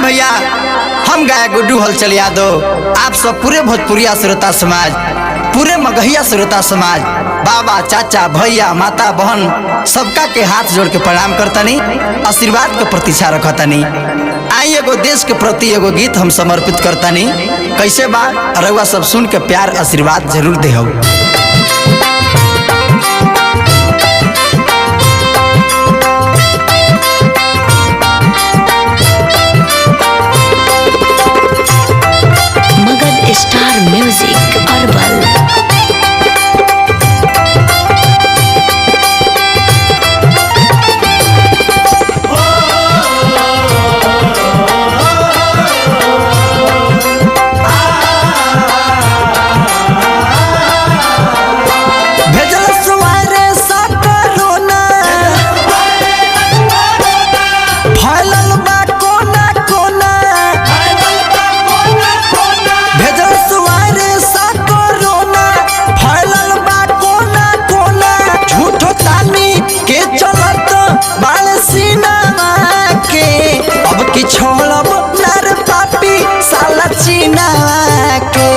भैया, हम गायक गुड्डू हलचल यादव आप सब पूरे भोजपुरिया श्रोता समाज, पूरे मगहिया श्रोता समाज, बाबा चाचा भैया माता बहन सबका के हाथ जोड़ के प्रणाम करतनी, आशीर्वाद के प्रतीक्षा रखतनी। आई एगो देश के प्रति एगो गीत हम समर्पित करतनी। कैसे बा रउआ सब सुन के प्यार आशीर्वाद जरूर देहु। Star music herbal. छोड़ब नर पापी साला चीना के,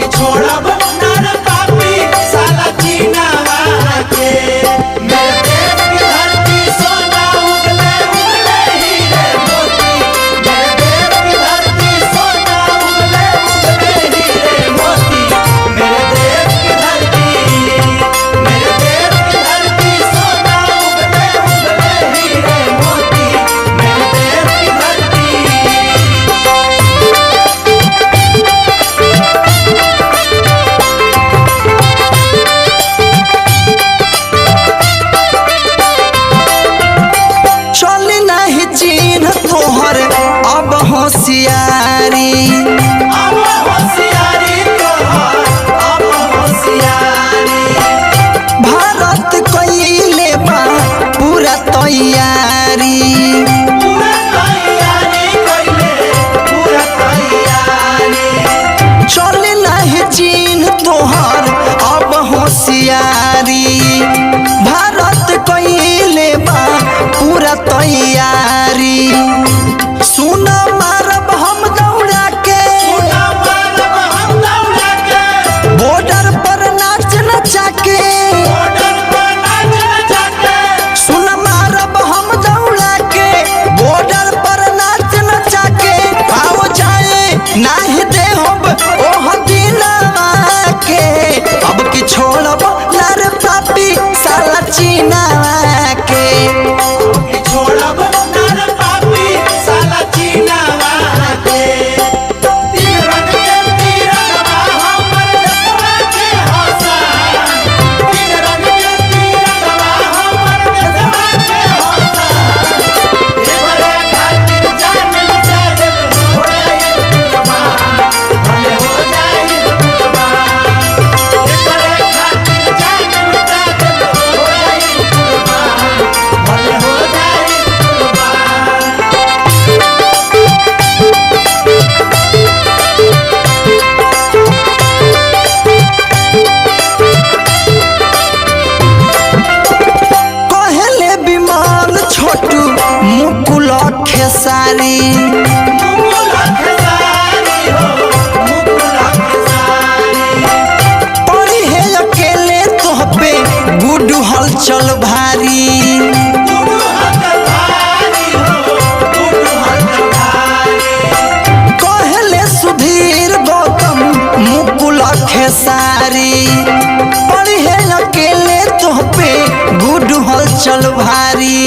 छोड़ब नर पापी साला चीना के। मेरे देश की धरती सोना उगले उगले हीरे मोती, मेरे देश की धरती सोना उगले उगले हीरे मोती, मेरे देश की धरती, मेरे देश की धरती सोना उगले उगले हीरे मोती, मेरे देश की धरती। चली नहीं चिन्ह तोहर अब होशियारी, अब होशियारी तोहर, अब होशियारी। भारत कइले बा पूरा तैयारी, पूरा तैयारी कइले, पूरा तैयारी। चली नहीं चिन्ह तोहर अब होशियारी, भारत कइले बा पूरा तैयारी। सुन मारब हम दौड़ा के, सुना मारब हम दौड़ा के, बॉर्डर पर नाच नचा के, बॉर्डर पर नाच नचा के। सुन मारब हम दौड़ा के, बॉर्डर पर नाच नचा के। आओ जाए नाही देहब ओह दिनवा के, अब की छोड़ब नर पापी साला चीना के। छोड़ब नर पापी साला चीना के। तीन रंग के तिरंगा हमर देशवा के हौसला, तीन रंग के तिरंगा हमर देशवा के हौसला। एवरे खातिर जान लुटा देब हो जाए कुर्बान, भले हो जाए कुर्बान। एवरे खातिर जान लुटा देब हो जाए कुर्बान, भले हो जाए कुर्बान। कहले विमान छोटू मुकुल खेसारी, मुकुल खेसारी हो, मुकुल खेसारी। पड़ी है अकेले तोह पे गुड्डू हलचल भारी। गुड्डू हलचल भारी हो, गुड्डू हलचल भारी। कहले सुधीर गौतम मुकुल खेसारी, पड़ी है अकेले तोह पे गुड्डू हलचल भारी।